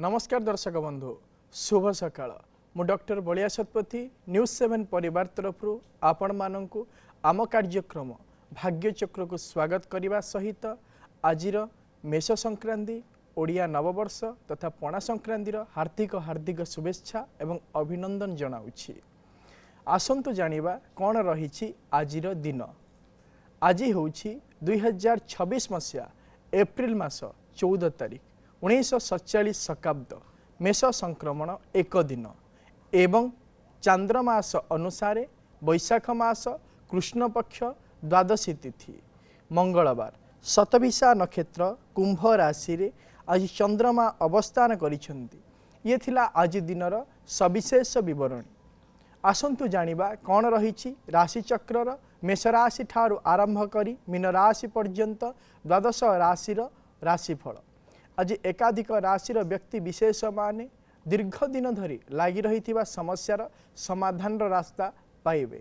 नमस्कार दर्शक बंधु शुभ सकाळ मु डॉक्टर बलिया शतपथी न्यूज 7 परिवार तरफ आपण मानकु आम कार्यक्रम भाग्यचक्र को स्वागत करने सहित आजिर मेष संक्रांति ओडिया नववर्ष तथा पणा संक्रांतिर हार्दिक हार्दिक शुभेच्छा एवं अभिनंदन जनाउछि। आसंतु जानिबा कौन रही आजिर दिन। आज होछि 2026 मसीहा एप्रिल मास 14 तारिख 1947 शकाब्द मेष संक्रमण एक दिन एवं चांद्रमास अनुसार वैशाख मास कृष्ण पक्ष द्वादशी तिथि मंगलवार शतभिषा नक्षत्र कुंभ राशि रे आज चंद्रमा अवस्थान करिसेंती। ये थिला आज दिनर सविशेष विवरणी। आसंतु जानिबा कौन रही राशि चक्रर मेष राशि ठारू आरंभ करी मीन राशि पर्यंत द्वादश राशिर राशिफल। आज एकाधिक राशिर व्यक्ति विशेष माने दीर्घ दिन धरी लगी रही समस्यार समाधान रास्ता पाइबे।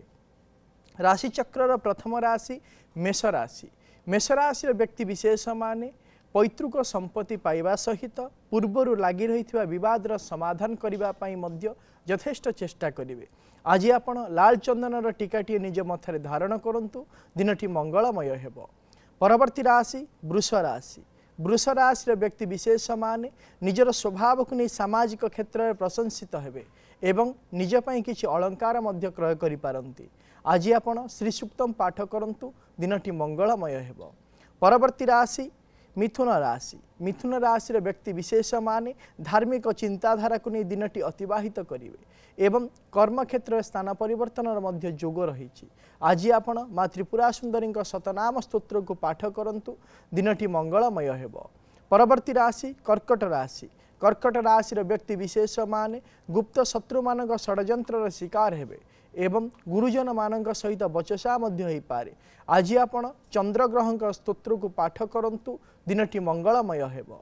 राशि चक्रर प्रथम राशि मेष राशि। मेष राशि व्यक्ति विशेष माने पैतृक संपत्ति पाइबा सहित पूर्वर लगी रही विवादर समाधान करने यथेष्ट चेष्टा करेंगे। आज आपण लाल चंदनर टीकाटी निज मथारे धारण करंतु दिनटी मंगलमय हेब। परवर्ती राशि वृष राशि। वृष राशि व्यक्ति विशेष माने निजर स्वभाव को नहीं सामाजिक क्षेत्र में प्रशंसित हेबे एवं निज पई किछि अलंकार मध्य क्रय करि पारंती। आज आपण श्री सूक्तम पाठ करंतु दिनटी मंगलमय हेब। परवर्ती राशि मिथुन राशि। मिथुन राशि व्यक्ति विशेष माने धार्मिक चिंताधारा को नहीं दिनटी अतिवाहित करेंगे एवं कर्म क्षेत्र स्थान परिवर्तन मध्य जोग रही। आज आपण माँ त्रिपुरा सुंदरी शतनाम स्तोत्र को पाठ करंतु दिनटी मंगलमय हेब। परवर्ती राशि कर्कट राशि। कर्कट राशि व्यक्ति विशेष माने गुप्त शत्रु मान षड्यंत्र शिकार हेबे एवं गुरुजन मान सहित बचसा मध्य हो पारे। आज आपण चंद्रग्रह स्तोत्र को पाठ करंतु दिनटी मंगलमय हेब।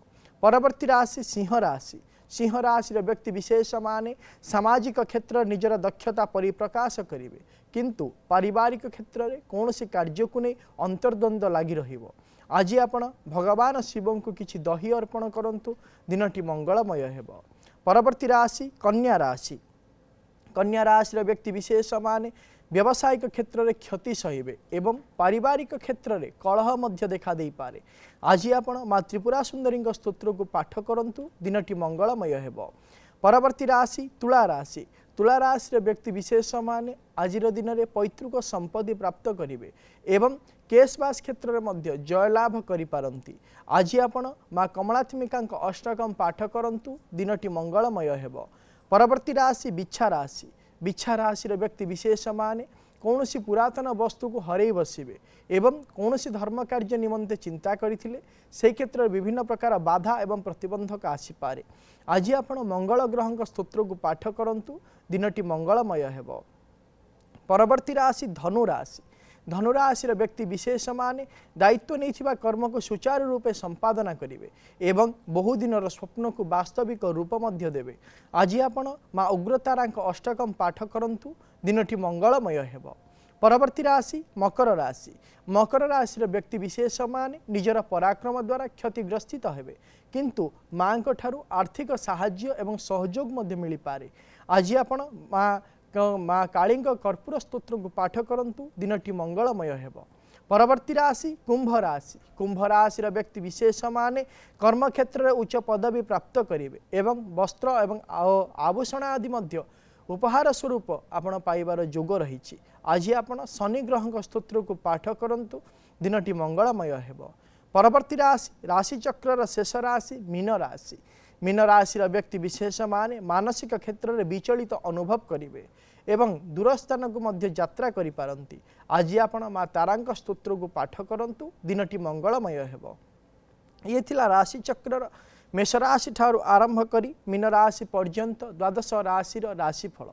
परवर्ती राशि सिंह राशि। सिंह राशि व्यक्ति विशेष माने सामाजिक क्षेत्र निजर दक्षता परिप्रकाश करेंगे किंतु पारिवारिक क्षेत्र में कौन सी कार्य को नहीं अंतर्द्वंद लगी रहिबो। आज आपण भगवान शिव को किछि दही अर्पण करंतु दिनटी मंगलमय हेब। परवर्ती राशि कन्या राशि। कन्या राशि व्यक्ति विशेष माने व्यावसायिक क्षेत्र में क्षति सहिबे एवं पारिवारिक क्षेत्र में कलह मध्य देखा दे पारे। आज आपण माँ त्रिपुरा सुंदरी स्तोत्र को पाठ करंतु दिनटी मंगलमय हेब। परवर्ती राशि तुला राशि। तुला राशि व्यक्ति विशेष माने आज दिन में पैतृक संपत्ति प्राप्त करेंगे एवं केशबास क्षेत्र में मध्य जयलाभ करिपारंती। आज आपण माँ कमलात्मिका अष्टकम पाठ करंतु दिनटी मंगलमय हेब। परवर्ती राशि बिच्छा राशि। बिच्छा राशि व्यक्ति विशेष माने कौन सी पुरातन वस्तु को हरई बसबे एवं कौन सी धर्म कार्य निमंते चिंता करथिले से क्षेत्र में विभिन्न प्रकार बाधा एवं प्रतिबंधक आसीपारे। आज आपण मंगल ग्रह स्तोत्र को पाठ करंतु दिनटी मंगलमय हेब। परवर्ती राशि धनु राशि। धनुराशि व्यक्ति विशेष माने दायित्व नहीं कर्म को सुचारू रूपे संपादना करेंगे एवं बहुदिन स्वप्न को वास्तविक रूप मध्य देवे। आज आपण माँ उग्रतारा अष्टकम पाठ करंतु दिनटी मंगलमय हेब। परवर्ती राशि मकर राशि। मकर राशि व्यक्ति विशेष माने निजर पराक्रम द्वारा क्षतिग्रस्तित हेबे किंतु माँ ठारू आर्थिक साहाय्य एवं सहयोग मध्य मिल पारे। आज आपण माँ काली कर्पूर स्तोत्र को पाठ करंतु दिनटी मंगलमय हेब। परवर्ती राशि कुंभ राशि। कुंभ राशि व्यक्ति विशेष माने कर्म क्षेत्र में उच्च पदवी प्राप्त करेंगे एवं वस्त्र एवं आभूषण आदि मध्य उपहार स्वरूप आपण पाइबार जोग रही। आज आपण शनि ग्रह स्तोत्र को पाठ करंतु दिनटी मंगलमय हेब। परवर्ती राशि राशि चक्रर शेष राशि मीन राशि। मीन राशि व्यक्ति विशेष माने मानसिक क्षेत्र में विचलित अनुभव करेंगे एवं दूरस्थान को मध्य यात्रा करि पारंती। आज आपण माँ तारांक स्तोत्र को पाठ करंतु दिनटी मंगलमय हेब। ये थिला राशि चक्रर मेष राशि ठारू आरंभ करी मीन राशि पर्यंत द्वादश राशिर राशिफल।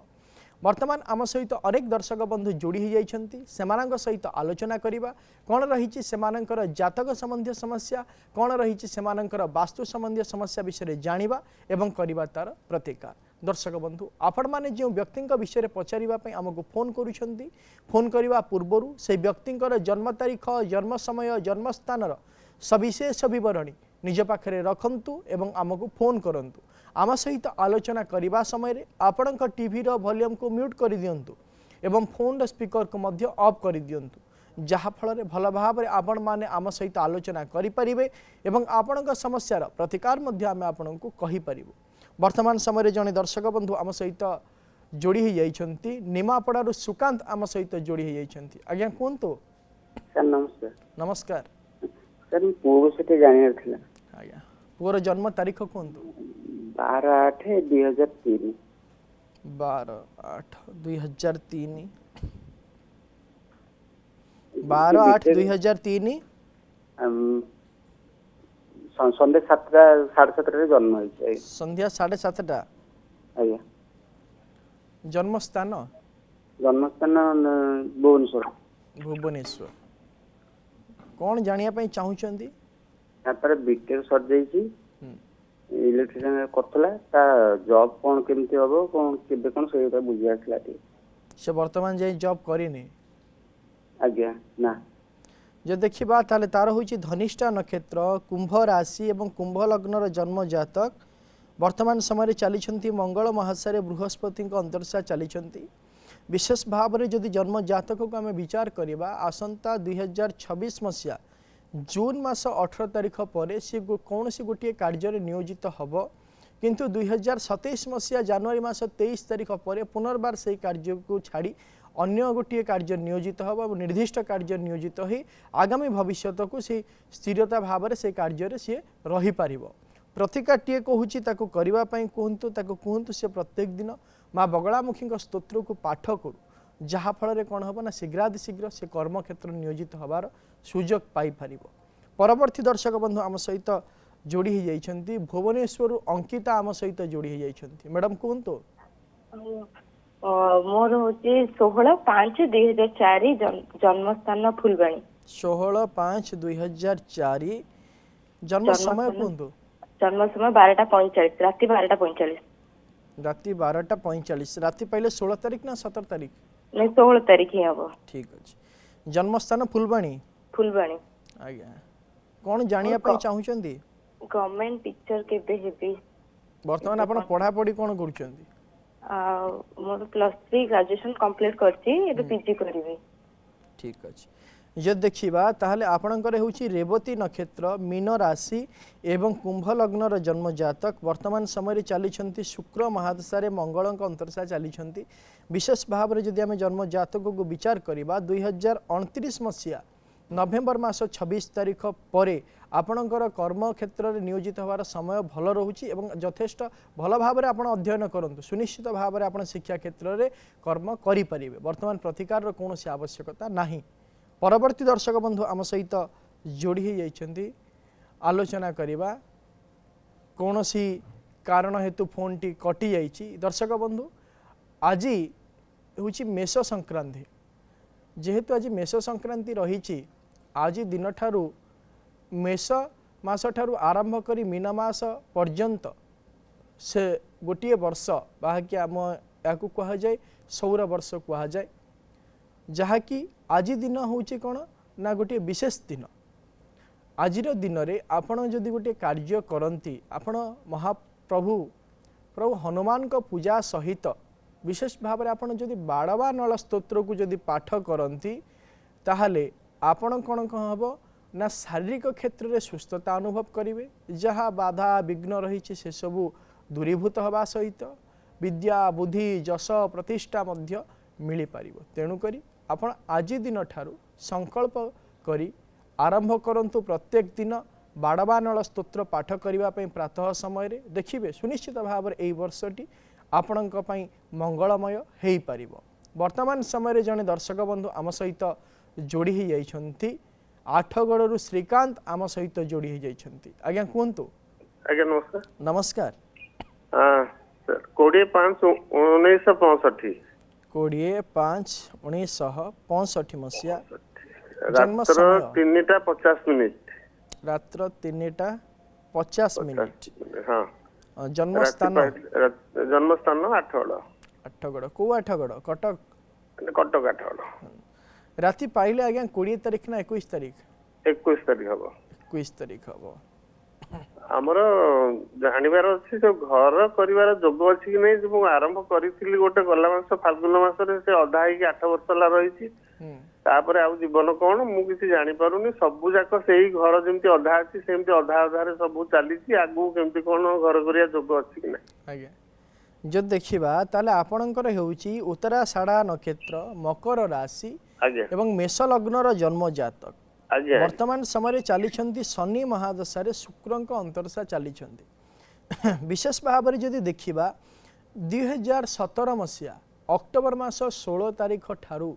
वर्तमान आम सहित अनेक दर्शक बंधु जोड़ी हो जाइछंती सेमानंक सहित आलोचना करिबा कौन रही सेमानंकर जातक संबंधी समस्या कौन रही सेमानंकर वास्तु संबंधी समस्या विषय जानिबा एवं करिबा तार प्रतिकार। दर्शक बंधु आपण माने जो व्यक्ति विषय पचारिबा आमको फोन करुछंती फोन करिबा पूर्वरु से व्यक्तिंकर जन्म तारीख जन्म समय जन्मस्थानर सविशेष विवरणी निज पाखरे रखंतु एवं आमको फोन करंतु। आम सहित आलोचना करने समय आपण टीवी वॉल्यूम को म्यूट कर दिंतु एवं फोन स्पीकर को मध्य ऑफ कर दिंतु जहाँफल भल भाव आपण मैंने आम सहित आलोचना करें एवं आपण समस्यार प्रतिकार आम आपण को कहीपर। वर्तमान समय जड़े दर्शक बंधु आम सहित जोड़ी हो जाइछंती निमापड़ारू सुकांत आम सहित जोड़ी हो जाइछंती। आज्ञा कहतु सर नमस्कार। नमस्कार सर पुओ से जानियार थिला। आज्ञा पुओर जन्म तारीख कहतु 12/8/2003 12/8/2003 12/8/2003 संध्या 7टा 7:30 जन्म है। संध्या 7:30 आज्ञा जन्मस्थान भुवनेश्वर। भुवनेश्वर कौन जानिया पई चाहुचंदी? तापर बीटेक सर जाईची इलेक्ट्रिशियन करथला ता जॉब कोन केमती होबो कोन केबे कोन सेटा बुझिया छला ती से वर्तमान जे जॉब करिनी। आज्ञा ना जो देखिबा ताले तार होची धनिष्ठा नक्षत्र कुंभ राशि एवं कुंभ लग्नर जन्म जातक वर्तमान समय चली मंगल महाशय बृहस्पति अंतर्शा चली विशेष भाव में जदि जन्म जातक को आम विचार करवा आसंता 2026 मसीहा जून मास 18 तारीख पर सी कौन सी गोटे कार्य नियोजित हम किंतु 2027 मसीहा जनवरी मास 23 तारीख पर पुनर्बार से कार्य को छाड़ी अन्य गोटे कार्य नियोजित हम और निर्दिष्ट कार्य नियोजित हो आगामी भविष्य को सी स्थिरता भाव में से कार्य सी रही पारिबो। प्रतिकाटीए कहूँ ताको करबा पई कहतु से प्रत्येक दिन माँ बगलामुखी स्तोत्र को पाठ करू जहाँ फल कौन हम ना शीघ्रातिशीघ्र से कर्म क्षेत्र नियोजित हबार सुजोग पाई पारिबो। परवर्ती दर्शक बंधु आम सहित जोड़ी हो जाइछंती भुवनेश्वर अंकिता आम सहित जोड़ी हो जाइछंती। मैडम कहतु मोर होची 16/5/2004 जन्मस्थान फुलबाणी। 16/5/2004 जन्म समय कहतु। जन्म समय 12:45 राति 12:45 राति 12:45 राति पहले 16 तारीख ना 17 तारीख नहीं 16 तारीख ही हम। ठीक अच्छे जन्मस्थान फुलबाणी। फुलबाणी आज्ञा कौन जानिया पई चाहुचंदी? गवर्नमेंट टीचर केबे हेबी वर्तमान आपण पढ़ा पढ़ी कौन करूचंदी? मोर +3 ग्रेजुएशन कंप्लीट करची एबे पीजी करबी। ठीक अच्छे जो देखा ताहले आपणकर होची रेवती नक्षत्र मीन राशि एवं कुंभ लग्नर जन्म जातक वर्तमान समय चली शुक्र महादशा मंगल अंतर्शा चली विशेष भाव में जदि आम जन्म जातक को विचार करवा 2029 मसीहा नवेम्बर मास 26 तारीख पर आपणकर कर्म क्षेत्र में नियोजित होवार समय भल रोचे एवं यथेष्ट भल भाव में आप अध्ययन करूँ सुनिश्चित भाव में आप शिक्षा क्षेत्र में कर्म करें। वर्तमान प्रतिकार कौन आवश्यकता नहीं। परवर्ती दर्शक बंधु आम सहित जोड़ी हो जाइछंती आलोचना करवा कौन सी कारण हेतु फोन टी कटि जाइछि। दर्शक बंधु आज हूँ मेष संक्रांति जेहेतु आज मेष संक्रांति रही आज दिन ठारू मेष मास ठारू आरंभ करी मीन मास पर्यंत से गोटे वर्ष बाकी आम या कह जाए सौर वर्ष कह जाए जहाँकि आज दिन हूँ कौन ना गोटे विशेष दिन। आज दिन में आपण जदि गोटे कार्य करती आपण महाप्रभु प्रभु हनुमान को पूजा सहित विशेष भाव में आपण जदि बाड़वा नल स्तोत्र को जदि पाठ करती ताहले आपण कौन कह हम ना शारीरिक क्षेत्र में सुस्थता अनुभव करेंगे जहाँ बाधा विघ्न रही से सबू दूरीभूत हवा सहित विद्या बुद्धि जश प्रतिष्ठा मध्य मिल पार। तेणुकरी आपण आज दिन ठारू संकल्प करी आरंभ करंतु प्रत्येक दिन बाड़वा नल स्तोत्र पाठ करने प्रातः समय देखिए सुनिश्चित भाव में यही वर्षटी आपण मंगलमय हो पार। वर्तमान समय जड़े दर्शक बंधु आम सहित जोड़ी हो जाइछंती आठगड़ू श्रीकांत आम सहित जोड़ी हो जाइछंती। आज्ञा कहतु। आज्ञा नमस्कार। नमस्कार। 20/5/1965 20/5/1965 मसीहा जन्म समय 3:50 रात्र 3:50 हाँ जन्मस्थान 8गड़। 8गड़ को 8गड़ कटक कटक 8गड़ राति पाइले आज्ञा 20 तारीख ना 21 तारीख 21 तारीख हम 21 तारीख हम ଆମର ଜାଣିବାର ଅଛି ଯୋଉ ଘର କରିବାର ଯୋଗ ଅଛି କି ନାହିଁ। ମୁଁ ଆରମ୍ଭ କରିଥିଲି ଗୋଟେ ଗଲା ମାସ ଫାଲଗୁନ ମାସରେ, ସେ ଅଧା ହେଇକି 8 ବର୍ଷ ହେଲା ରହିଛି। ତାପରେ ଆଉ ଜୀବନ କଣ ମୁଁ କିଛି ଜାଣିପାରୁନି। ସବୁ ଯାକ ସେଇ ଘର ଯେମିତି ଅଧା ଅଛି ସେମିତି ଅଧା ଅଧାରେ ସବୁ ଚାଲିଛି। ଆଗକୁ କେମିତି କଣ ଘର କରିବା ଯୋଗ ଅଛି କି ନାହିଁ? ଆଜ୍ଞା, ଯଦି ଦେଖିବା ତାହେଲେ ଆପଣଙ୍କର ହେଉଛି ଉତ୍ତରାଷାଢ଼ା ନକ୍ଷତ୍ର, ମକର ରାଶି ଆଜ୍ଞା ଏବଂ ମେଷ ଲଗ୍ନର ଜନ୍ମ ଜାତକ। ଆଜ୍ଞା ବର୍ତ୍ତମାନ ସମୟରେ ଚାଲିଛନ୍ତି ଶନି ମହାଦଶାରେ ଶୁକ୍ରଙ୍କ ଅନ୍ତର୍ଦଶା ଚାଲିଛନ୍ତି। ବିଶେଷ ଭାବରେ ଯଦି ଦେଖିବା 2017 ମସିହା ଅକ୍ଟୋବର ମାସ 16 ତାରିଖ ଠାରୁ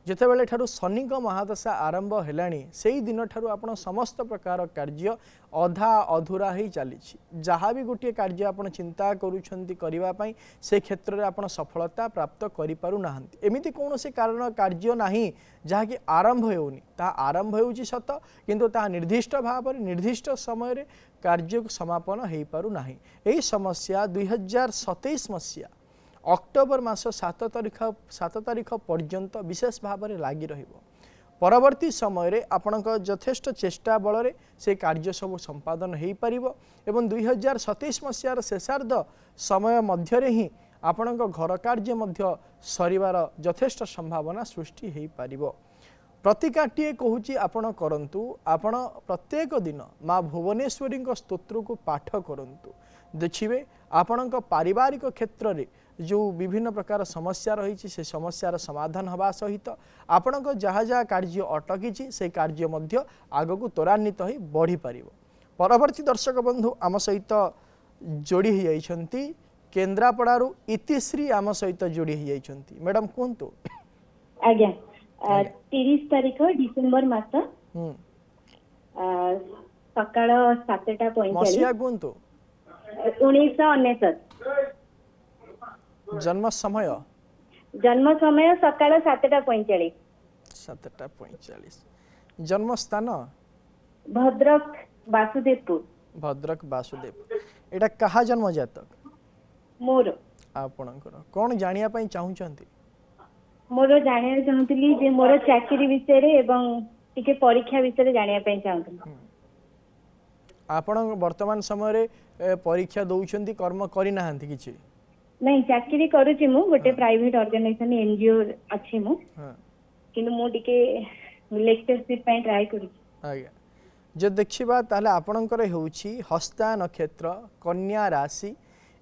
ଯେତେବେଳେ ଠାରୁ ଶନିଙ୍କ ମହାଦଶା ଆରମ୍ଭ ହେଲାଣି, ସେହି ଦିନଠାରୁ ଆପଣ ସମସ୍ତ ପ୍ରକାର କାର୍ଯ୍ୟ ଅଧା ଅଧୁରା ହେଇ ଚାଲିଛି। ଯାହା ବି ଗୋଟିଏ କାର୍ଯ୍ୟ ଆପଣ ଚିନ୍ତା କରୁଛନ୍ତି କରିବା ପାଇଁ, ସେ କ୍ଷେତ୍ରରେ ଆପଣ ସଫଳତା ପ୍ରାପ୍ତ କରିପାରୁନାହାନ୍ତି। ଏମିତି କୌଣସି କାରଣ କାର୍ଯ୍ୟ ନାହିଁ ଯାହାକି ଆରମ୍ଭ ହେଉନି। ତାହା ଆରମ୍ଭ ହେଉଛି ସତ, କିନ୍ତୁ ତାହା ନିର୍ଦ୍ଦିଷ୍ଟ ଭାବରେ ନିର୍ଦ୍ଦିଷ୍ଟ ସମୟରେ କାର୍ଯ୍ୟ ସମାପନ ହୋଇପାରୁନାହିଁ। ଏହି ସମସ୍ୟା 2027 ମସିହା ଅକ୍ଟୋବର ମାସ 7 ତାରିଖ ପର୍ଯ୍ୟନ୍ତ ବିଶେଷ ଭାବରେ ଲାଗି ରହିବ। ପରବର୍ତ୍ତୀ ସମୟରେ ଆପଣଙ୍କ ଯଥେଷ୍ଟ ଚେଷ୍ଟା ବଳରେ ସେ କାର୍ଯ୍ୟ ସବୁ ସମ୍ପାଦନ ହୋଇପାରିବ ଏବଂ 2027 ମସିହାର ଶେଷାର୍ଦ୍ଧ ସମୟ ମଧ୍ୟରେ ହିଁ ଆପଣଙ୍କ ଘର କାର୍ଯ୍ୟ ମଧ୍ୟ ସରିବାର ଯଥେଷ୍ଟ ସମ୍ଭାବନା ସୃଷ୍ଟି ହୋଇପାରିବ। ପ୍ରତିକାଟିଏ କହୁଛି ଆପଣ କରନ୍ତୁ। ଆପଣ ପ୍ରତ୍ୟେକ ଦିନ ମା ଭୁବନେଶ୍ୱରୀଙ୍କ ସ୍ତୋତ୍ରକୁ ପାଠ କରନ୍ତୁ। ଦେଖିବେ ଆପଣଙ୍କ ପାରିବାରିକ କ୍ଷେତ୍ରରେ ଯେଉଁ ବିଭିନ୍ନ ପ୍ରକାର ସମସ୍ୟା ରହିଛି ସେ ସମସ୍ୟାର ସମାଧାନ ହେବା ସହିତ ଆପଣଙ୍କ ଯାହା ଯାହା କାର୍ଯ୍ୟ ଅଟକିଛି ସେ କାର୍ଯ୍ୟ ମଧ୍ୟ ଆଗକୁ ତ୍ୱରାନ୍ୱିତ ହୋଇ ବଢ଼ିପାରିବ। ପରବର୍ତ୍ତୀ ଦର୍ଶକ ବନ୍ଧୁ ଆମ ସହିତ ଯୋଡ଼ି ହୋଇଯାଇଛନ୍ତି କେନ୍ଦ୍ରାପଡ଼ାରୁ ଇତିଶ୍ରୀ ଆମ ସହିତ ଯୋଡ଼ି ହୋଇଯାଇଛନ୍ତି। ମ୍ୟାଡ଼ାମ୍ କୁହନ୍ତୁ। ଆଜ୍ଞା 30 ତାରିଖ ଡିସେମ୍ବର ମାସ ସକାଳ 7:45 ମସିହା କୁହନ୍ତୁ। 1999। ଜନ୍ମ ସମୟ ସକାଳ 7:45। 7:45। ଜନ୍ମ ସ୍ଥାନ ଭଦ୍ରକ ବାସୁଦେବପୁର। ଭଦ୍ରକ ବାସୁଦେବପୁର। ଏଇଟା କାହା ଜନ୍ମ ଜାତକ? ମୋର। ଆପଣଙ୍କର କ'ଣ ଜାଣିବା ପାଇଁ ଚାହୁଁଛନ୍ତି? ମୋର ଜାଣିବାକୁ ଚାହୁଁଥିଲି ଯେ ମୋର ଚାକିରି ବିଷୟରେ ଏବଂ ଟିକେ ପରୀକ୍ଷା ବିଷୟରେ ଜାଣିବା ପାଇଁ ଚାହୁଁଥିଲି। ଆପଣ ବର୍ତ୍ତମାନ ସମୟରେ ପରୀକ୍ଷା ଦେଉଛନ୍ତି, କର୍ମ କରିନାହାନ୍ତି କିଛି? ନାଇଁ, ଚାକିରି କରୁଛି ମୁଁ ଗୋଟେ ପ୍ରାଇଭେଟ ଅର୍ଗାନାଇଜେସନ ଏନଜିଓ ଅଛି ମୁଁ, କିନ୍ତୁ ମୁଁ ଟିକେ ଲେକ୍ଚରସିପ ପାଇଁ ଟ୍ରାଏ କରୁଛି। ଆଜ୍ଞା, ଯଦି ଦେଖିବା ତାହେଲେ ଆପଣଙ୍କର ହେଉଛି ହସ୍ତା ନକ୍ଷତ୍ର, କନ୍ୟା ରାଶି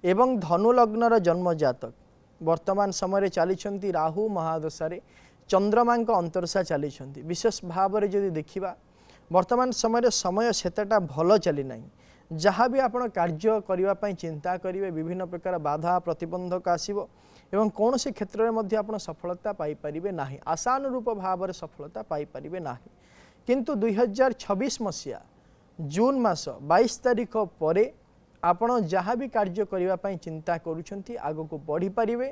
ଏବଂ ଧନୁ ଲଗ୍ନର ଜନ୍ମ ଜାତକ। ବର୍ତ୍ତମାନ ସମୟରେ ଚାଲିଛନ୍ତି ରାହୁ ମହାଦଶାରେ, ଚନ୍ଦ୍ରମାଙ୍କ ଅନ୍ତର୍ଦଶା ଚାଲିଛନ୍ତି। ବିଶେଷ ଭାବରେ ଯଦି ଦେଖିବା ବର୍ତ୍ତମାନ ସମୟରେ ସମୟ ସେତେଟା ଭଲ ଚାଲି ନାହିଁ। ଯାହା ବି ଆପଣ କାର୍ଯ୍ୟ କରିବା ପାଇଁ ଚିନ୍ତା କରିବେ ବିଭିନ୍ନ ପ୍ରକାର ବାଧା ପ୍ରତିବନ୍ଧକ ଆସିବ ଏବଂ କୌଣସି କ୍ଷେତ୍ରରେ ମଧ୍ୟ ଆପଣ ସଫଳତା ପାଇପାରିବେ ନାହିଁ, ଆଶାନୁରୂପ ଭାବରେ ସଫଳତା ପାଇପାରିବେ ନାହିଁ। କିନ୍ତୁ 2026 ମସିହା ଜୁନ୍ ମାସ 22 ତାରିଖ ପରେ ଆପଣ ଯାହା ବି କାର୍ଯ୍ୟ କରିବା ପାଇଁ ଚିନ୍ତା କରୁଛନ୍ତି ଆଗକୁ ବଢ଼ିପାରିବେ।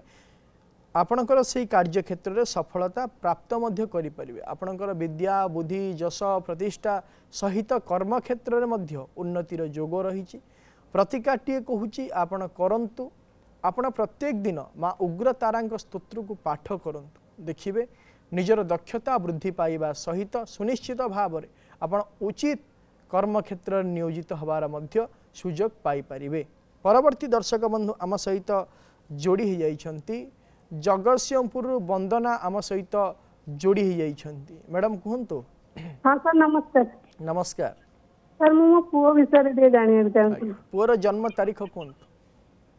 ଆପଣଙ୍କର ସେହି କାର୍ଯ୍ୟ କ୍ଷେତ୍ରରେ ସଫଳତା ପ୍ରାପ୍ତ ମଧ୍ୟ କରିପାରିବେ। ଆପଣଙ୍କର ବିଦ୍ୟା ବୁଦ୍ଧି ଯଶ ପ୍ରତିଷ୍ଠା ସହିତ କର୍ମକ୍ଷେତ୍ରରେ ମଧ୍ୟ ଉନ୍ନତିର ଯୋଗ ରହିଛି। ପ୍ରତିକାଟିଏ କହୁଛି ଆପଣ କରନ୍ତୁ। ଆପଣ ପ୍ରତ୍ୟେକ ଦିନ ମା ଉଗ୍ରତାରାଙ୍କ ସ୍ତୋତ୍ରକୁ ପାଠ କରନ୍ତୁ। ଦେଖିବେ ନିଜର ଦକ୍ଷତା ବୃଦ୍ଧି ପାଇବା ସହିତ ସୁନିଶ୍ଚିତ ଭାବରେ ଆପଣ ଉଚିତ କର୍ମକ୍ଷେତ୍ରରେ ନିୟୋଜିତ ହେବାର ମଧ୍ୟ ସୁଯୋଗ ପାଇପାରିବେ। ପରବର୍ତ୍ତୀ ଦର୍ଶକ ବନ୍ଧୁ ଆମ ସହିତ ଯୋଡ଼ି ହୋଇଯାଇଛନ୍ତି ଜଗତସିଂହପୁରରୁ ବନ୍ଦନା ଆମ ସହିତ ଯୋଡ଼ି ହୋଇଯାଇଛନ୍ତି। ମ୍ୟାଡ଼ାମ୍ କୁହନ୍ତୁ। ହଁ ସାର୍ ନମସ୍କାର। ନମସ୍କାର ସାର୍ ମୁଁ ମୋ ପୁଅ ବିଷୟରେ ଟିକେ ଜାଣିବାକୁ ଚାହୁଁଥିଲି। ପୁଅର ଜନ୍ମ ତାରିଖ କୁହନ୍ତୁ।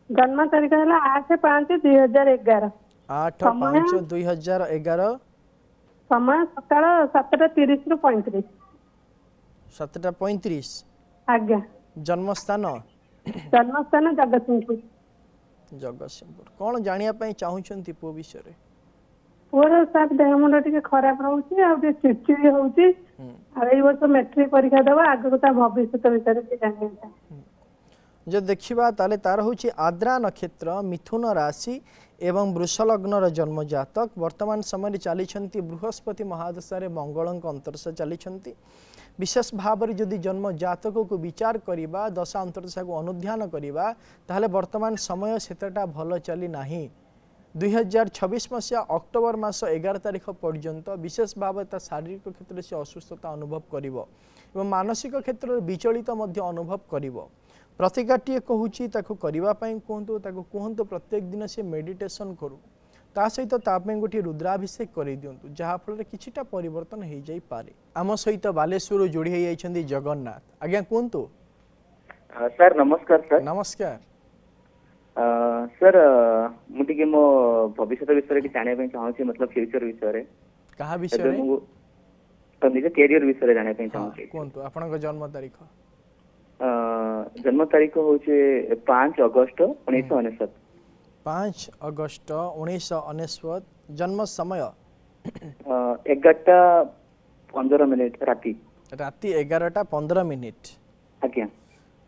ଜନ୍ମ ତାରିଖ ହେଲା 8/5/2011। 8/5/2011। ସମୟ ସକାଳ 7:30ରୁ 35। 7:35। ଆଜ୍ଞା। ଜନ୍ମସ୍ଥାନ ଜନ୍ମସ୍ଥାନ ଜଗତସିଂହପୁର। ଜଗତସିଂହପୁର। କ'ଣ ଜାଣିବା ପାଇଁ ଚାହୁଁଛନ୍ତି ପୁଅ ବିଷୟରେ? ପୁଅର ସାର୍ ଦେହ ମୁଣ୍ଡ ଟିକେ ଖରାପ ରହୁଛି, ଆଉ ଟିକେ ଚିଡ଼ଚିଡ଼ି ହଉଛି, ଆଉ ଏଇ ବର୍ଷ ମେଟ୍ରିକ ପରୀକ୍ଷା ଦେବା, ଆଗକୁ ତା ଭବିଷ୍ୟତ ବିଷୟରେ ଟିକେ ଜାଣିବାକୁ ଚାହୁଁଛି। ଯଦି ଦେଖିବା ତାହେଲେ ତାର ହେଉଛି ଆଦ୍ରା ନକ୍ଷତ୍ର, ମିଥୁନ ରାଶି ଏବଂ ବୃଷ ଲଗ୍ନର ଜନ୍ମ ଜାତକ। ବର୍ତ୍ତମାନ ସମୟରେ ଚାଲିଛନ୍ତି ବୃହସ୍ପତି ମହାଦଶାରେ ମଙ୍ଗଳଙ୍କ ଅନ୍ତର୍ଦଶା ଚାଲିଛନ୍ତି। ବିଶେଷ ଭାବରେ ଯଦି ଜନ୍ମ ଜାତକକୁ ବିଚାର କରିବା, ଦଶା ଅନ୍ତର୍ଦଶାକୁ ଅନୁଧ୍ୟାନ କରିବା, ତାହେଲେ ବର୍ତ୍ତମାନ ସମୟ ସେତେଟା ଭଲ ଚାଲି ନାହିଁ। 2026 मसीहा अक्टोबर मास 11 तारिख पर्यंत विशेष भाव ता शारीरिक क्षेत्र से असुस्थता अनुभव करिवो एवं मानसिक क्षेत्र में विचलित मध्य अनुभव करिवो। प्रतिकाटीए कहूची ताकू करिवा पई कहंतु ताकू कहंतु प्रत्येक दिन से मेडिटेशन करू ता सहित तापे गोटे रुद्राभिषेक कर दिंतु जहाँ फल किछिटा परिवर्तन हो जाई पारे। आम सहित बालेश्वर जोड़ी हो जाइछन्ती जगन्नाथ। आज्ञा कहंतु। सर नमस्कार सर। नमस्कार सर मुझे मो भविष्य विषय की जाना चाहूँ मतलब फ्यूचर विषय कहा विषय निज कैरियर विषय जाना चाहूँ। कहंतु आपन जन्म तारीख। जन्म तारीख हूँ 5 अगस्त 1999। 5 अगस्त 1999। जन्म समय 11:15 राति 11:15। आज्ञा।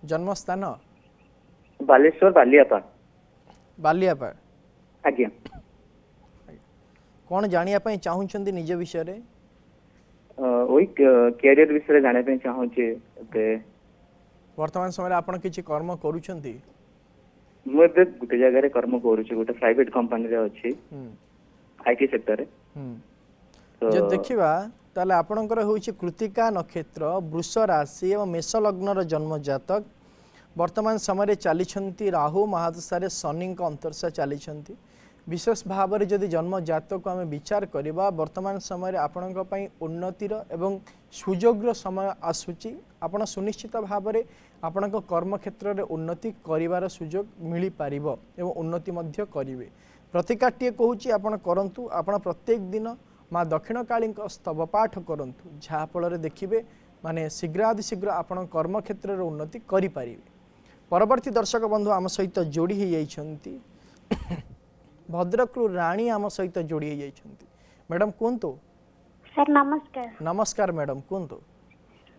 जन्म स्थान बालेश्वर बालियापाड़। बालियापाड़। आज्ञा। कौन जानिया पई चाहूछन्ती निज विषय रे? वही कैरियर विषय जाना चाहूँ। वर्तमान समय आपण किछि कर्म करूछन्ती? मुझे गोटे जगह कर्म करूँ गोटे प्राइवेट कंपनी रे अछि आईटी सेक्टर रे। जे देखिबा ताले आपणकर होछि कृतिका नक्षत्र वृष राशि एवं मेष लग्नर जन्म जातक। वर्तमान समय चली राहु महादशा शनि अंतरशा चली विशेष भाव में जदि जन्म जातक को आम विचार करवा वर्तमान समय आपण उन्नतिर एवं सुजोग्र समय आसूची। आपण सुनिश्चित भाव में आपण कर्म क्षेत्र में उन्नति करिवार सुजोग मिल पार एवं उन्नति मध्य करिवे। प्रतिकाटीए कहूँ आपण करंतु आपण प्रत्येक दिन माँ दक्षिण काली स्तव पाठ करंतु जहाँफल देखिए माने शीघ्रातिशीघ्र आपण कर्म क्षेत्र में उन्नति करें। परवर्ती दर्शक बंधु आम सहित जोड़ी हो जाइछन्ती भद्रक राणी आम सहित जोड़ी हो जाइछन्ती। मैडम कहंतु। सर नमस्कार। नमस्कार मैडम कहंतु।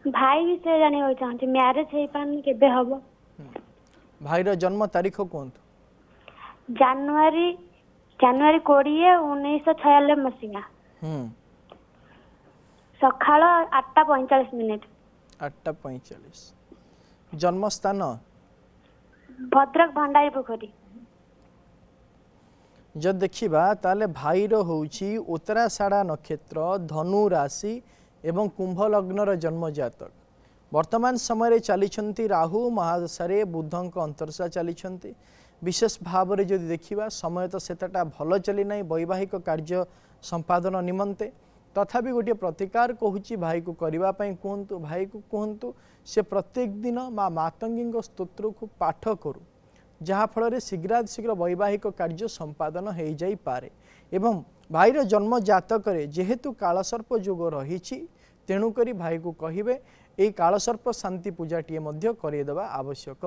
भाई विषय जानिबा चाहूँ मैरिज हे पानी केबे हबो? भाईर जन्म तारीख कहंतु। जनवरी 20 1996 मसीहा सकाळ 8:45। 8:45। जन्म स्थान भद्रक भंडारी पोखरी। जब देखिबा ताले भाईर होउची उत्तराषाढ़ा नक्षत्र धनु राशि एवं कुंभ लग्नर जन्म जातक। वर्तमान समय चली राहु महादशा बुधंक अंतरशा चली विशेष भाव में जदि देखिबा समय तो सेतटा भल चली ना वैवाहिक कार्य संपादन निमंते तथापि गोटे प्रतिकार कहूँ भाई को करने कहतु भाई को कहतु से प्रत्येक दिन माँ मातंगी स्तोत्र को पाठ करू जहाँफल शीघ्रातिशीघ्र वैवाहिक कार्य संपादन हो जाई पारे। एवं भाईर जन्म जातक जेहेतु कालसर्प जोग रही तेणुक भाई को कहे ये कालसर्प शांति पूजाटीए करदेवा आवश्यक।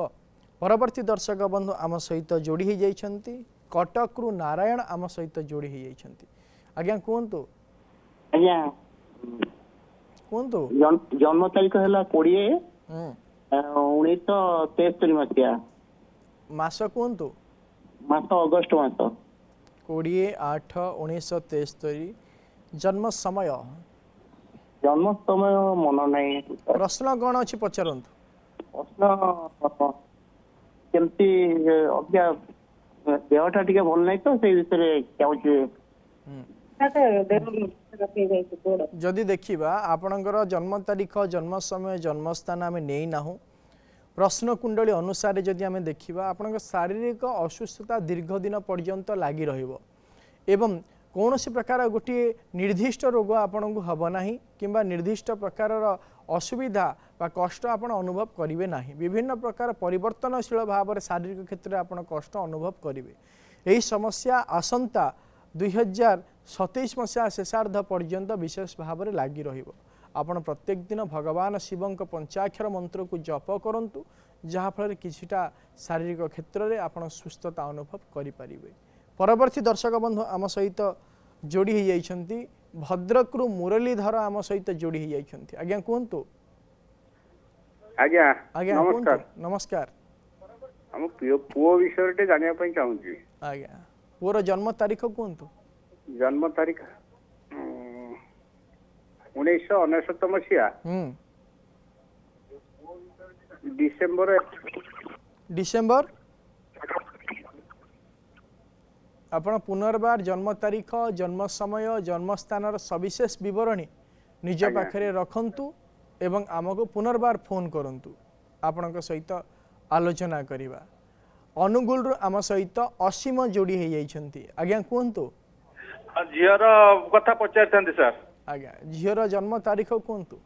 परवर्ती दर्शक बंधु आम सहित जोड़ी हो जाइछन्ती कटक रु नारायण आम सहित जोड़ी हो जाइछन्ती। आज्ञा कहतु। आज्ञा कहतु। जन्म तारीख है 20 1973 मसीहा मास कहतु। मास अगस्त मास 20/8/1973। जन्म समय मन नहीं। प्रश्न कौन अच्छी पचारतु? प्रश्न केमती अभ्या देहटा टिके भल नहीं तो से विषय चाहूँ। जदि देखिबा आपणकर जन्म तारीख जन्म समय जन्म स्थान आम नहीं नाहु प्रश्न कुंडली अनुसार जदि आम देखिबा आपणक शारीरिक असुस्थता दीर्घ दिन पर्यंत लागी रहिबो एवं कौन सी प्रकार गोटे निर्दिष्ट रोग आपन को हब ना किंबा निर्दिष्ट प्रकार असुविधा बा कष्ट आपण अनुभव करेंगे ना। विभिन्न प्रकार परिवर्तनशील भाव में शारीरिक क्षेत्र में आपण कष्ट अनुभव करेंगे। यही समस्या आसंता 2027 मसीहा शेषार्ध पर्यंत विशेष भाव में लगी रहिबो। आपण प्रत्येक दिन भगवान शिवं पंचाक्षर मंत्र को जप करंतु जहाँफल किछिटा शारीरिक क्षेत्र में आपण सुस्थता अनुभव करें। परवर्ती दर्शक बंधु आम सहित जोड़ी हो जाइछन्ती भद्रक रु मुरलीधर आम सहित जोड़ी हो जाइछन्ती। आज्ञा कहतु। आज्ञा आज्ञा नमस्कार। नमस्कार। हम पुओ विषय जानिया पई चाहूँ। आज्ञा पुओर जन्म तारीख कहतु। जन्म तारीख 1999 मसीहा डिसेम्बर ଆପଣ ପୁନର୍ବାର ଜନ୍ମ ତାରିଖ ଜନ୍ମ ସମୟ ଜନ୍ମ ସ୍ଥାନର ସବିଶେଷ ବିବରଣୀ ନିଜ ପାଖରେ ରଖନ୍ତୁ ଏବଂ ଆମକୁ ପୁନର୍ବାର ଫୋନ୍ କରନ୍ତୁ ଆପଣଙ୍କ ସହିତ ଆଲୋଚନା କରିବା। ଅନୁଗୁଳରୁ ଆମ ସହିତ ଅସୀମ ଯୋଡ଼ି ହେଇଯାଇଛନ୍ତି। ଆଜ୍ଞା କୁହନ୍ତୁ। ଝିଅର କଥା ପଚାରିଥାନ୍ତି ସାର୍। ଆଜ୍ଞା ଝିଅର ଜନ୍ମ ତାରିଖ କୁହନ୍ତୁ।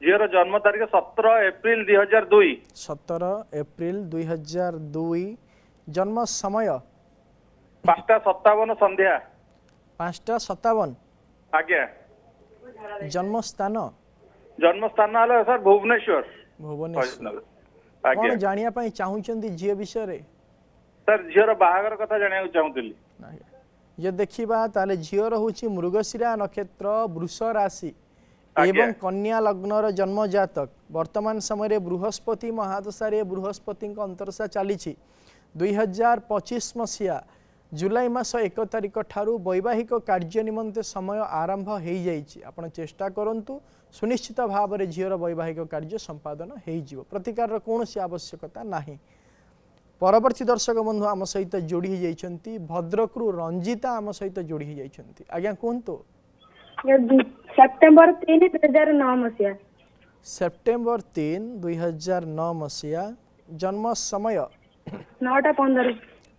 ଝିଅର ଜନ୍ମ ତାରିଖ 17 ଏପ୍ରିଲ 2002। 17 ଏପ୍ରିଲ 2002। ଜନ୍ମ ସମୟ 5:57 ସନ୍ଧ୍ୟା। 5:57। ଆଜ୍ଞା। ଜନ୍ମ ସ୍ଥାନ ଜନ୍ମ ସ୍ଥାନ ହେଲା ସାର୍ ଭୁବନେଶ୍ୱର। ଭୁବନେଶ୍ୱର। କଣ ଆଜ୍ଞା ଜାଣିବା ପାଇଁ ଚାହୁଁଛନ୍ତି ଝିଅ ବିଷୟରେ? ସାର୍ ଝିଅର ବାହାଘର କଥା ଜାଣିବାକୁ ଚାହୁଁଥିଲି। ଯେ ଦେଖିବା ତାହେଲେ ଝିଅର ହେଉଛି ମୃଗଶିରା ନକ୍ଷତ୍ର ବୃଷ ରାଶି ଆଜ୍ଞା। ଏବଂ କନ୍ୟା ଲଗ୍ନର ଜନ୍ମ ଜାତକ। ବର୍ତ୍ତମାନ ସମୟରେ ବୃହସ୍ପତି ମହାଦଶାରେ ବୃହସ୍ପତିଙ୍କ ଅନ୍ତର୍ଦଶା ଚାଲିଛି। 2025 ମସିହା ଜୁଲାଇ ମାସ 1 ତାରିଖ ଠାରୁ ବୈବାହିକ କାର୍ଯ୍ୟ ନିମନ୍ତେ ସମୟ ଆରମ୍ଭ ହୋଇଯାଇଛି। ଆପଣ ଚେଷ୍ଟା କରନ୍ତୁ ସୁନିଶ୍ଚିତ ଭାବରେ ଝିଅର ବୈବାହିକ କାର୍ଯ୍ୟ ସମ୍ପାଦନ ହୋଇଯିବ। ପ୍ରତିକାରର କୌଣସି ଆବଶ୍ୟକତା ନାହିଁ। ପରବର୍ତ୍ତୀ ଦର୍ଶକ ବନ୍ଧୁ ଆମ ସହିତ ଯୋଡ଼ି ହୋଇଯାଇଛନ୍ତି ଭଦ୍ରକରୁ ରଞ୍ଜିତା ଆମ ସହିତ ଯୋଡ଼ି ହୋଇଯାଇଛନ୍ତି। ଆଜ୍ଞା କୁହନ୍ତୁ। ସେପ୍ଟେମ୍ବର 3, 2009 ମସିହା। ସେପ୍ଟେମ୍ବର 3, 2009 ମସିହା। ଜନ୍ମ ସମୟ 9:15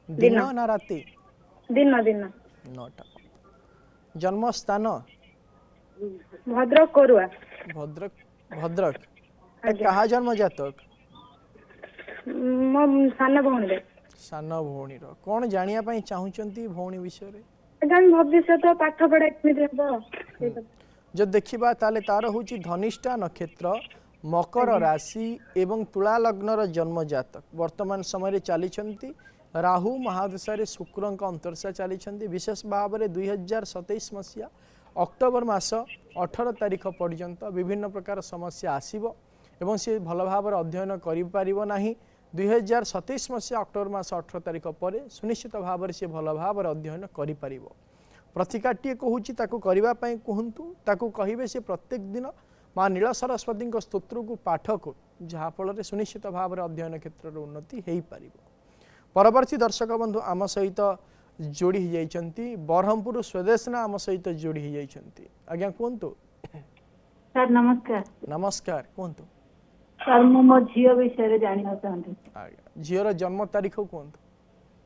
ଦିନ ନା ରାତି? ଦିନ 9ଟା। ଜନ୍ମ ସ୍ଥାନ ଭଦ୍ରକ କରୁଆ। ଭଦ୍ରକ। କାହା ଜନ୍ମ ଜାତକ? ମୋ ସାନ ଭଉଣୀରେ। ସାନ ଭଉଣୀର। କଣ ଜାଣିବା ପାଇଁ ଚାହୁଁଛନ୍ତି ଭଉଣୀ ବିଷୟରେ? ଭବିଷ୍ୟତ ପାଠ ପଢା କେମିତି ହବ? ଯଦି ଦେଖିବା ତାହେଲେ ତାର ହେଉଛି ଧନିଷ୍ଠା ନକ୍ଷତ୍ର ମକର ରାଶି ଏବଂ ତୁଳା ଲଗ୍ନର ଜନ୍ମ ଜାତକ। ବର୍ତ୍ତମାନ ସମୟରେ ଚାଲିଛନ୍ତି ରାହୁ ମହାଦଶାରେ ଶୁକ୍ରଙ୍କ ଅନ୍ତର୍ଦଶା ଚାଲିଛନ୍ତି। ବିଶେଷ ଭାବରେ 2027 ମସିହା ଅକ୍ଟୋବର ମାସ 18 ତାରିଖ ପର୍ଯ୍ୟନ୍ତ ବିଭିନ୍ନ ପ୍ରକାର ସମସ୍ୟା ଆସିବ ଏବଂ ସେ ଭଲ ଭାବରେ ଅଧ୍ୟୟନ କରିପାରିବ ନାହିଁ। 2027 ମସିହା ଅକ୍ଟୋବର ମାସ 18 ତାରିଖ ପରେ ସୁନିଶ୍ଚିତ ଭାବରେ ସେ ଭଲ ଭାବରେ ଅଧ୍ୟୟନ କରିପାରିବ। ପ୍ରତିକାରଟିଏ କହୁଛି ତାକୁ କରିବା ପାଇଁ କୁହନ୍ତୁ। ତାକୁ କହିବେ ସେ ପ୍ରତ୍ୟେକ ଦିନ ମା ନୀଳ ସରସ୍ୱତୀଙ୍କ ସ୍ତୋତ୍ରକୁ ପାଠ କରୁ, ଯାହାଫଳରେ ସୁନିଶ୍ଚିତ ଭାବରେ ଅଧ୍ୟୟନ କ୍ଷେତ୍ରରେ ଉନ୍ନତି ହୋଇପାରିବ। ପରବର୍ତ୍ତୀ ଦର୍ଶକ ବନ୍ଧୁ ଆମ ସହିତ ଯୋଡ଼ି ହୋଇଯାଇଛନ୍ତି ବ୍ରହ୍ମପୁର ସ୍ୱଦେଶନା ଆମ ସହିତ ଯୋଡ଼ି ହୋଇଯାଇଛନ୍ତି। ଆଜ୍ଞା କୁହନ୍ତୁ। ସାର୍ ନମସ୍କାର। ନମସ୍କାର କୁହନ୍ତୁ। ସାର୍ ମୁଁ ମୋ ଝିଅ ବିଷୟରେ ଜାଣିବାକୁ ଚାହୁଁଛି। ଆଜ୍ଞା ଝିଅର ଜନ୍ମ ତାରିଖ କୁହନ୍ତୁ।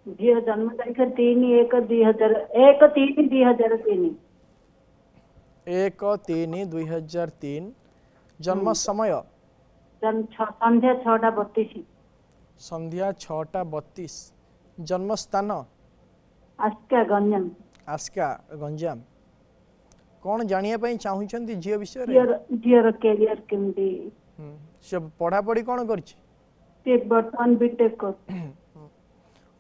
ଝିଅ ଜନ୍ମ ତାରିଖ 1/3/2003। 1/3/2003। ଜନ୍ମ ସମୟ ସନ୍ଧ୍ୟା 6:32। ସନ୍ଧ୍ୟା 6:32। ଜନ୍ମ ସ୍ଥାନ ଆସ୍କା ଗଞ୍ଜାମ। ଆସ୍କା ଗଞ୍ଜାମ। କଣ ଜାଣିବା ପାଇଁ ଚାହୁଁଛନ୍ତି ଝିଅ ବିଷୟରେ? ଝିଅର କ୍ୟାରିୟର କେମିତି? ସେ ପଢ଼ାପଢ଼ି କଣ କରିଛି? ସେ ବର୍ତ୍ତମାନ ବିଟେକ୍ କରୁଛି।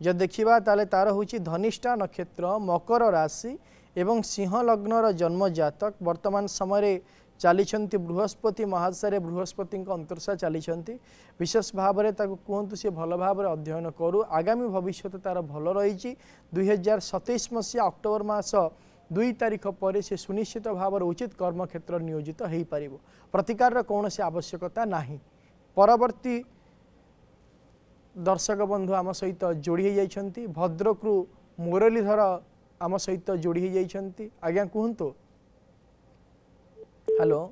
ଯଦି ଦେଖିବା ତାହେଲେ ତାର ହେଉଛି ଧନିଷ୍ଠା ନକ୍ଷତ୍ର ମକର ରାଶି ଏବଂ ସିଂହ ଲଗ୍ନର ଜନ୍ମ ଜାତକ। ବର୍ତ୍ତମାନ ସମୟରେ ଚାଲିଛନ୍ତି ବୃହସ୍ପତି ମହାଦଶାରେ ବୃହସ୍ପତିଙ୍କ ଅନ୍ତର୍ଦଶା ଚାଲିଛନ୍ତି। ବିଶେଷ ଭାବରେ ତାକୁ କୁହନ୍ତୁ ସେ ଭଲ ଭାବରେ ଅଧ୍ୟୟନ କରୁ। ଆଗାମୀ ଭବିଷ୍ୟତ ତାର ଭଲ ରହିଛି। 2027 ମସିହା ଅକ୍ଟୋବର ମାସ 2 ତାରିଖ ପରେ ସେ ସୁନିଶ୍ଚିତ ଭାବରେ ଉଚିତ କର୍ମକ୍ଷେତ୍ରରେ ନିୟୋଜିତ ହୋଇପାରିବ। ପ୍ରତିକାରର କୌଣସି ଆବଶ୍ୟକତା ନାହିଁ। ପରବର୍ତ୍ତୀ ଦର୍ଶକ ବନ୍ଧୁ ଆମ ସହିତ ଯୋଡ଼ି ହୋଇଯାଇଛନ୍ତି ଭଦ୍ରକରୁ ମୁରଲୀଧର ଆମ ସହିତ ଯୋଡ଼ି ହୋଇଯାଇଛନ୍ତି। ଆଜ୍ଞା କୁହନ୍ତୁ। ହ୍ୟାଲୋ।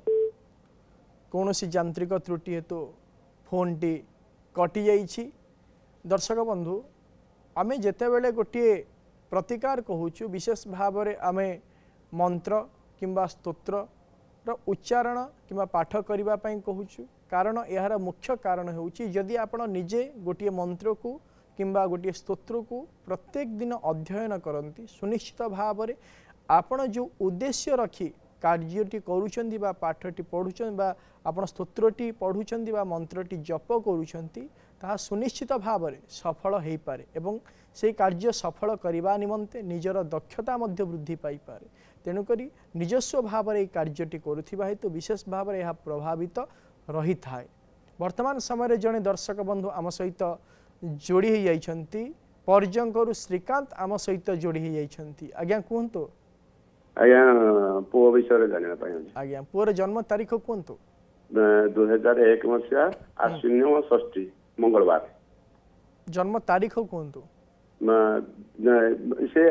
କୌଣସି ଯାନ୍ତ୍ରିକ ତ୍ରୁଟି ହେତୁ ଫୋନ୍ଟି କଟିଯାଇଛି। ଦର୍ଶକ ବନ୍ଧୁ ଆମେ ଯେତେବେଳେ ଗୋଟିଏ ପ୍ରତିକାର କହୁଛୁ ବିଶେଷ ଭାବରେ ଆମେ ମନ୍ତ୍ର କିମ୍ବା ସ୍ତୋତ୍ରର ଉଚ୍ଚାରଣ କିମ୍ବା ପାଠ କରିବା ପାଇଁ କହୁଛୁ। କାରଣ ଏହାର ମୁଖ୍ୟ କାରଣ ହେଉଛି ଯଦି ଆପଣ ନିଜେ ଗୋଟିଏ ମନ୍ତ୍ରକୁ କିମ୍ବା ଗୋଟିଏ ସ୍ତୋତ୍ରକୁ ପ୍ରତ୍ୟେକ ଦିନ ଅଧ୍ୟୟନ କରନ୍ତି ସୁନିଶ୍ଚିତ ଭାବରେ ଆପଣ ଯେଉଁ ଉଦ୍ଦେଶ୍ୟ ରଖି କାର୍ଯ୍ୟଟି କରୁଛନ୍ତି ବା ପାଠଟି ପଢ଼ୁଛନ୍ତି ବା ଆପଣ ସ୍ତୋତ୍ରଟି ପଢ଼ୁଛନ୍ତି ବା ମନ୍ତ୍ରଟି ଜପ କରୁଛନ୍ତି ତାହା ସୁନିଶ୍ଚିତ ଭାବରେ ସଫଳ ହୋଇପାରେ ଏବଂ ସେହି କାର୍ଯ୍ୟ ସଫଳ କରିବା ନିମନ୍ତେ ନିଜର ଦକ୍ଷତା ମଧ୍ୟ ବୃଦ୍ଧି ପାଇପାରେ। ତେଣୁକରି ନିଜସ୍ୱ ଭାବରେ ଏହି କାର୍ଯ୍ୟଟି କରୁଥିବା ହେତୁ ବିଶେଷ ଭାବରେ ଏହା ପ୍ରଭାବିତ ରହିଥାଏ। ବର୍ତ୍ତମାନ ସମୟରେ ଜଣେ ଦର୍ଶକ ବନ୍ଧୁ ଆମ ସହିତ ଯୋଡ଼ି ହୋଇଯାଇଛନ୍ତି ପର୍ଜଙ୍ଗରୁ ଶ୍ରୀକାନ୍ତ ଆମ ସହିତ ଯୋଡ଼ି ହୋଇଯାଇଛନ୍ତି। ଆଜ୍ଞା କୁହନ୍ତୁ। ଆଜ୍ଞା ପୁଅ ବିଷୟରେ ଜାଣିବା ପାଇଁ ଅଛି। ଆଜ୍ଞା ପୁଅର ଜନ୍ମ ତାରିଖ କୁହନ୍ତୁ। 2001 ମସିହା ଆଶ୍ୱିନ ଷଷ୍ଠୀ ମଙ୍ଗଳବାର। ଜନ୍ମ ତାରିଖ କୁହନ୍ତୁ। ସେ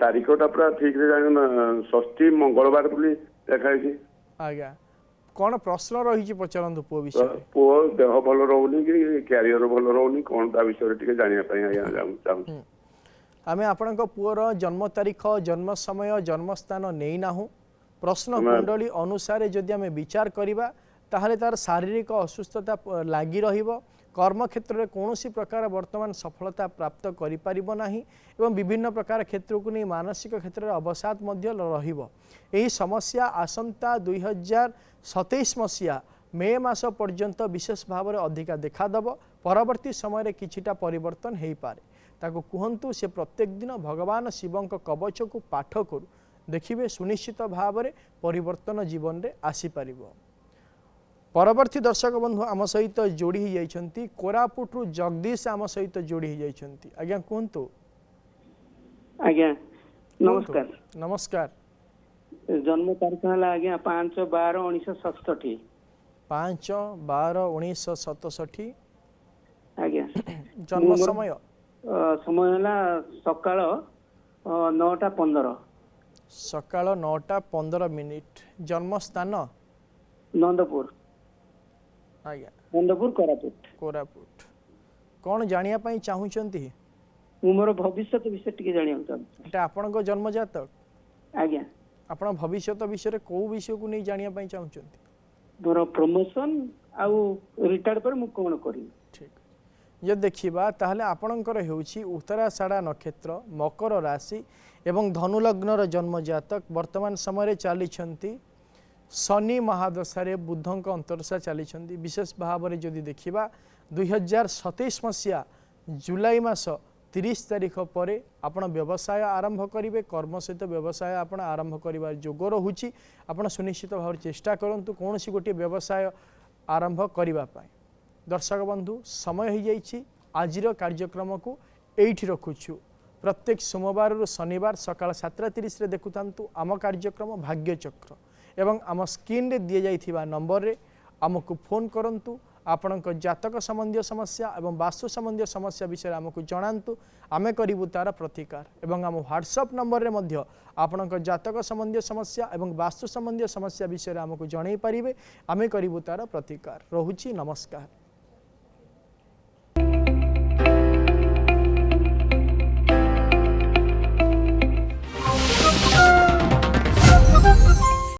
ତାରିଖଟା ପୁରା ଠିକରେ ଜାଣି ଷଷ୍ଠୀ ମଙ୍ଗଳବାର ବୋଲି ଲେଖାହେଇଛି। ଆଜ୍ଞା କ'ଣ ପ୍ରଶ୍ନ ରହିଛି ପଚାରନ୍ତୁ ପୁଅ ବିଷୟରେ। ପୁଅ ଦେହ ଭଲ ରହୁନି କି କ୍ୟାରିୟର ଭଲ ରହୁନି, କ'ଣ ତା ବିଷୟରେ ଟିକେ ଜାଣିବା ପାଇଁ ଆଜ୍ଞା ଚାହୁଁଛି। ଆମେ ଆପଣଙ୍କ ପୁଅର ଜନ୍ମ ତାରିଖ, ଜନ୍ମ ସମୟ, ଜନ୍ମସ୍ଥାନ ନେଇନାହୁଁ। ପ୍ରଶ୍ନ କୁଣ୍ଡଳୀ ଅନୁସାରେ ଯଦି ଆମେ ବିଚାର କରିବା ତାହେଲେ ତାର ଶାରୀରିକ ଅସୁସ୍ଥତା ଲାଗି ରହିବ, কর্মক্ষেত্রে কৌশি প্রকার বর্তমান সফলতা প্রাপ্ত করে না এবং বিভিন্ন প্রকার ক্ষেত্রକୁ নেই মানসিক ক্ষেত্রে অবসাদ রহিব। এই সমস্যা আসন্তা 2027 মସିହା মে মাস পর্যন্ত বিশেষ ভাবে অধিকা দেখাদেব। পরবর্তী সময় কিছিটা পরিবর্তন হয়ে পারে। তাকে কুহতু সে প্রত্যেক দিন ভগবান শিবঙ্ক কবচকু পাঠ করু, দেখবে সুনিশ্চিত ভাবে পরিবর্তন জীবনে আসিপার। পরবর্তী দর্শক বন্ধু আম সহিত যোড়ি হয়ে যাই কোরাপুটু জগদীশ আম সহিত যোড়ি হয়ে যাই। আজ্ঞা কুহতু। আজ্ঞা নমস্কার। নমস্কার। জন্ম তারিখ হল আজ্ঞা 5/12/1967। 5/12/1967। আজ্ঞা জন্ম সময় সময় হল সকাল 9:15। সকাল 9:15। জন্মস্থান নন্দপুর। আজ্ঞা নন্দপুর কোরাপুট। কোরাপুট। কোন জানিয়া পাই চাহুচন্তি? মু মোর ভবিষ্যৎ বিষয় টিকে জানিয়া চাহুছি। এটা আপনাଙ୍କ জন্ম জাতক? আজ্ঞা। ଆପଣ ଭବିଷ୍ୟତ ବିଷୟରେ କୋଉ ବିଷୟକୁ ନେଇ ଜାଣିବା ପାଇଁ ଚାହୁଁଛନ୍ତି? ମୋର ପ୍ରମୋଶନ ଆଉ ରିଟାୟାର୍ଡ ପରେ ମୁଁ କ'ଣ କରିବି? ଠିକ। ଯଦି ଦେଖିବା ତାହେଲେ ଆପଣଙ୍କର ହେଉଛି ଉତ୍ତରାଷାଢ଼ା ନକ୍ଷତ୍ର, ମକର ରାଶି ଏବଂ ଧନୁ ଲଗ୍ନର ଜନ୍ମ ଜାତକ। ବର୍ତ୍ତମାନ ସମୟରେ ଚାଲିଛନ୍ତି ଶନି ମହାଦଶାରେ ବୁଧଙ୍କ ଅନ୍ତର୍ଦଶା ଚାଲିଛନ୍ତି। ବିଶେଷ ଭାବରେ ଯଦି ଦେଖିବା 2027 ମସିହା ଜୁଲାଇ ମାସ 30 ତାରିଖ ପରେ ଆପଣ ବ୍ୟବସାୟ ଆରମ୍ଭ କରିବେ। କର୍ମ ସହିତ ବ୍ୟବସାୟ ଆପଣ ଆରମ୍ଭ କରିବାର ଯୋଗ ରହୁଛି। ଆପଣ ସୁନିଶ୍ଚିତ ଭାବରେ ଚେଷ୍ଟା କରନ୍ତୁ କୌଣସି ଗୋଟିଏ ବ୍ୟବସାୟ ଆରମ୍ଭ କରିବା ପାଇଁ। ଦର୍ଶକ ବନ୍ଧୁ ସମୟ ହୋଇଯାଇଛି ଆଜିର କାର୍ଯ୍ୟକ୍ରମକୁ ଏଇଠି ରଖୁଛୁ। ପ୍ରତ୍ୟେକ ସୋମବାରରୁ ଶନିବାର ସକାଳ 7:30ରେ ଦେଖୁଥାନ୍ତୁ ଆମ କାର୍ଯ୍ୟକ୍ରମ ଭାଗ୍ୟଚକ୍ର ଏବଂ ଆମ ସ୍କ୍ରିନ୍ରେ ଦିଆଯାଇଥିବା ନମ୍ବରରେ ଆମକୁ ଫୋନ୍ କରନ୍ତୁ। ଆପଣଙ୍କ ଜାତକ ସମ୍ବନ୍ଧୀୟ ସମସ୍ୟା ଏବଂ ବାସ୍ତୁ ସମ୍ବନ୍ଧୀୟ ସମସ୍ୟା ବିଷୟରେ ଆମକୁ ଜଣାନ୍ତୁ, ଆମେ କରିବୁ ତାର ପ୍ରତିକାର। ଏବଂ ଆମ ହ୍ୱାଟ୍ସଆପ୍ ନମ୍ବରରେ ମଧ୍ୟ ଆପଣଙ୍କ ଜାତକ ସମ୍ବନ୍ଧୀୟ ସମସ୍ୟା ଏବଂ ବାସ୍ତୁ ସମ୍ବନ୍ଧୀୟ ସମସ୍ୟା ବିଷୟରେ ଆମକୁ ଜଣାଇ ପାରିବେ, ଆମେ କରିବୁ ତାର ପ୍ରତିକାର। ରହୁଛି, ନମସ୍କାର।